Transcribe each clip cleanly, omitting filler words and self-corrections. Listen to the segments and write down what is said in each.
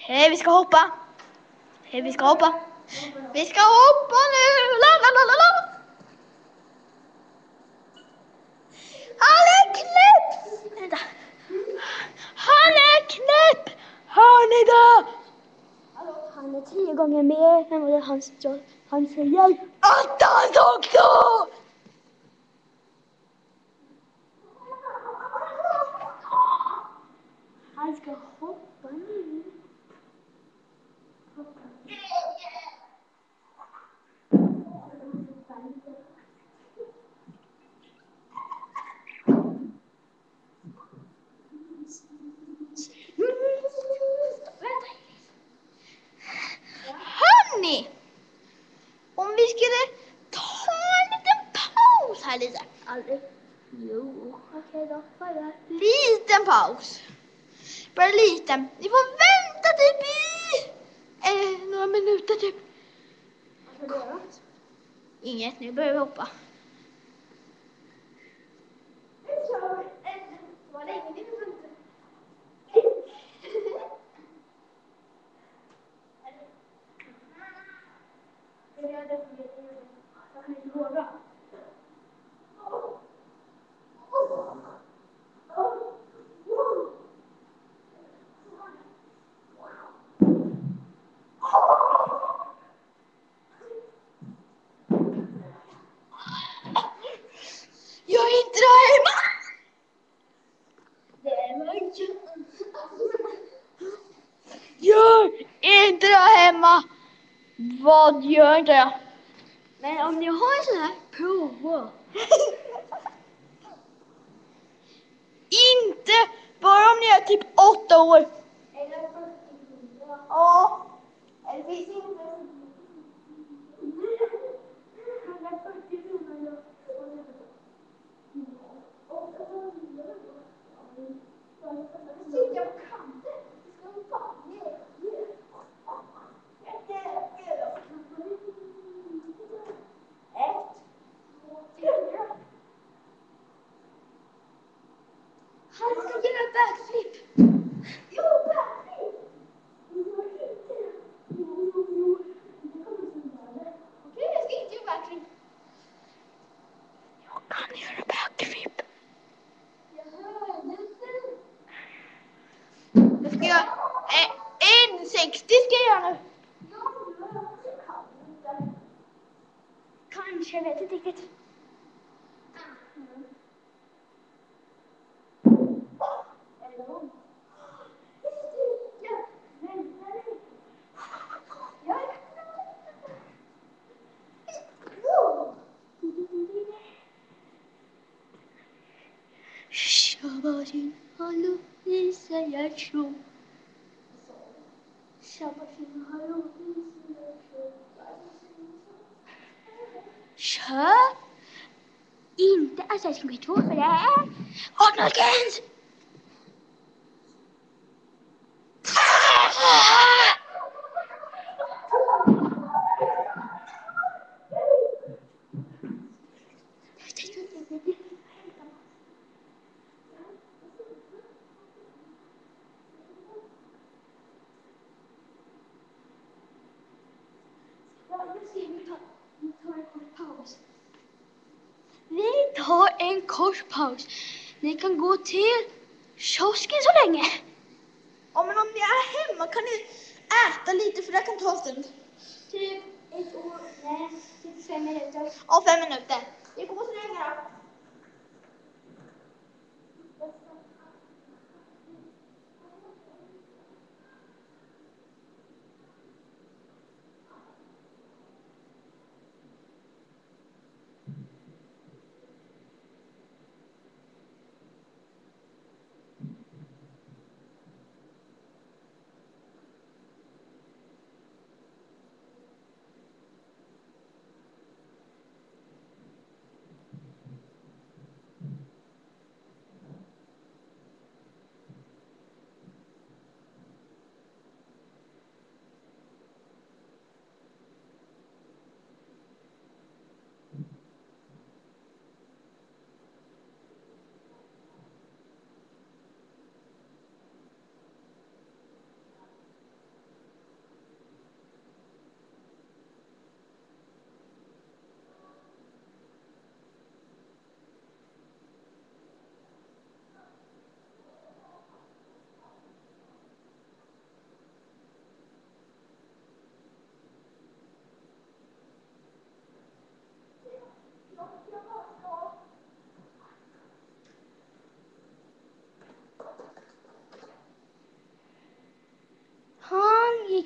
Vi ska hoppa. Vi ska hoppa. Vi ska hoppa nu. La, la, la, la, la. Han är knäpp. Vänta. Han är knäpp. Hör ni det? Han är 10 gånger mer än vad han säger. Attans också! Han ska hoppa nu. Hörni, om vi skulle ta en liten paus här lite. Aldrig. Jo, okej då. Bye. Liten paus. Bara liten. Ni får vänta typ i några minuter typ. Vad ska du göra? Inget, nu börjar vi hoppa. Vad länge ni får inte. Jag kan inte våga. Jag är inte där hemma. Det var ju... Jag är inte där hemma. Vad gör inte jag? Men om ni har en sån här, prova. Inte bara om ni är typ 8 år. Eller 40. Ja. Det finns inte. Han ska göra backflip. Jo, backflip. Okej, jag ska inte göra backflip. Jag kan göra backflip. Jag ska göra 1,60 ska jag göra nu. Kanske, jag vet inte riktigt. Shabbatin hallo, vi säger så. Shabbatin hallo, vi säger så. Kör Inte Assassin's Creed 2 för det är... Arnold Gens! Vi tar en kort paus. Ni kan gå till kiosken så länge. Ja, men om ni är hemma kan ni äta lite för det kan ta en stund. Typ 1 år, nej, typ 5 minuter. Ja, 5 minuter. Det går så länge då.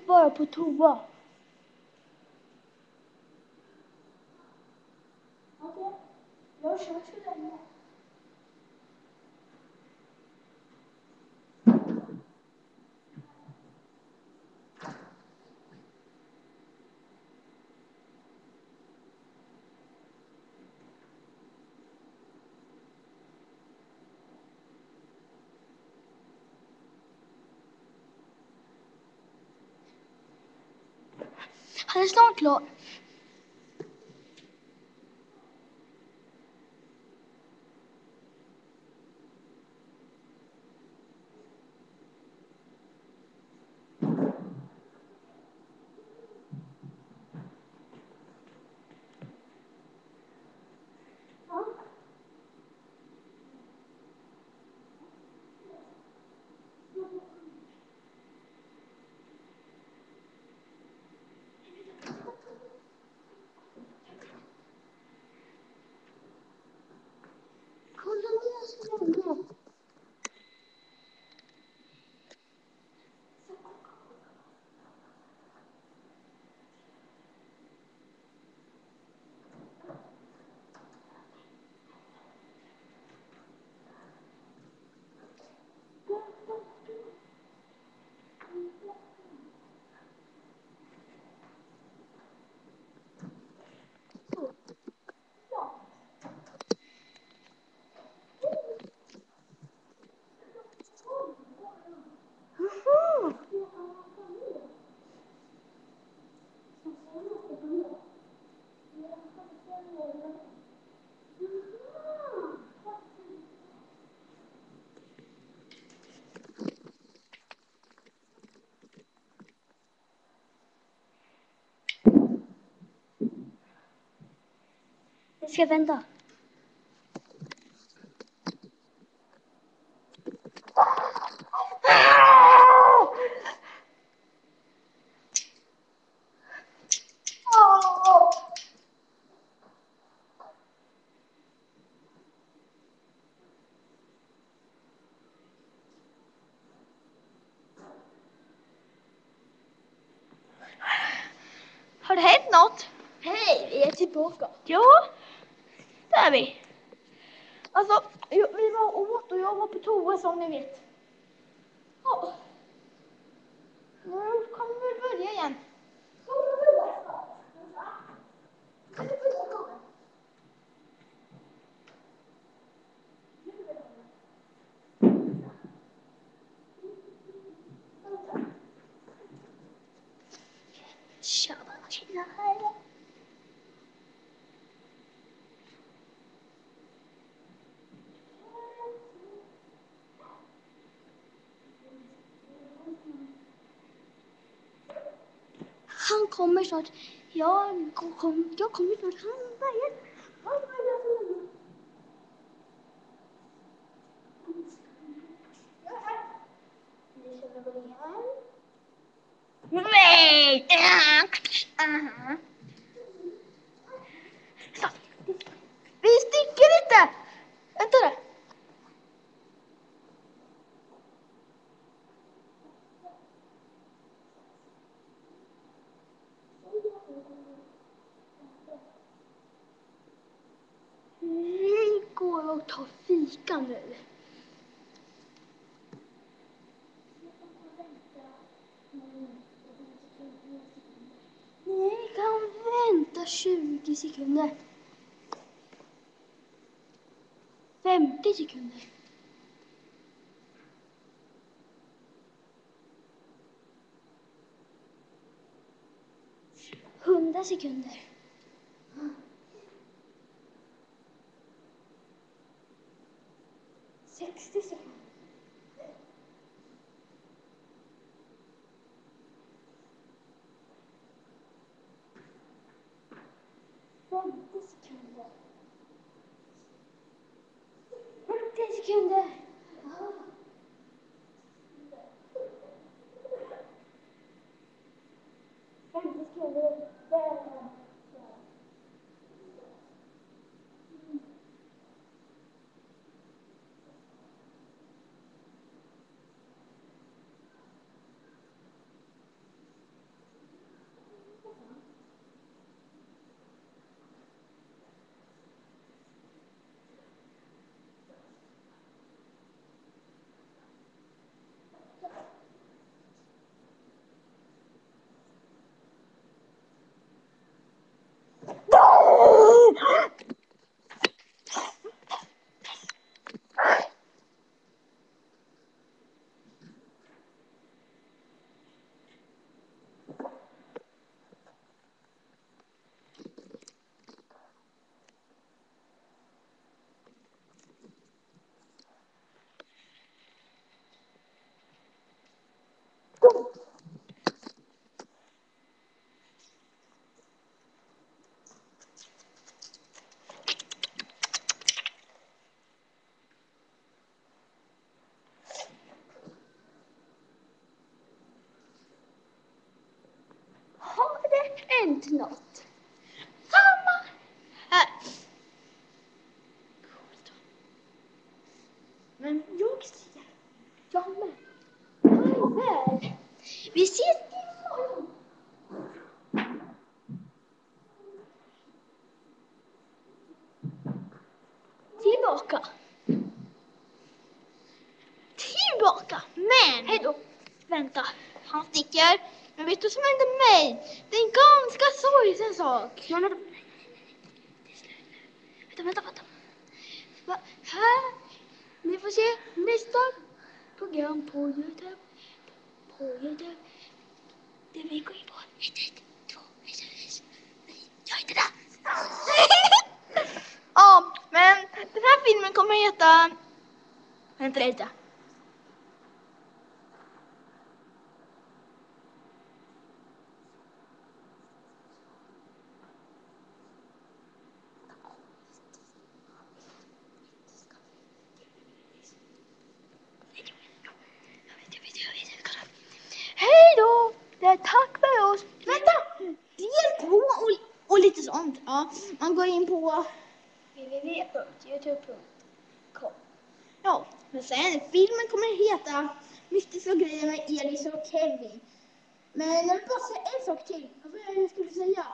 gick bara på toa. Okej, jag kör så länge. Han är snart klar. Kolla ner så länge. Jag ska vända. Har det hänt något? Hej, vi är tillbaka. Ja, det är vi. Alltså, vi var åt och jag var på toa som ni vet. Ja. Nu kommer vi börja igen. Tjaba, tjena, hej. Han kommer snart. Jag kommer snart. Han börjar. Nej! Vi sticker inte! Vänta där. Vi går och tar fika nu. Ni kan vänta 20 sekunder. 50 sekunder. 100 sekunder. 60 sekunder. 50 sekunder. 40 sekunder. 50 sekunder. hänt något. Samma här. Coolt. Men jag ser. Jag med. Farväl. Vi ses imorgon. Tillbaka. Men. Hej då. Vänta. Han sticker. Men vet du vad som hände mig? Det är en ganska sorgsen sak. Men vänta. Här. Ni får se nästa program på YouTube. Det vi går in på. 1, 2, 1. Nej, jag är inte där. Ja, men den här filmen kommer heta... Vänta lite. Hej då. Det är tack för oss. Vänta! Del 2 och lite sånt. Ja, man går in på... www.youtube.com. Ja, men sen filmen kommer heta Mystiska grejer med Elis och Kevin. Men jag vill bara säga en sak till. Vad är det jag skulle säga?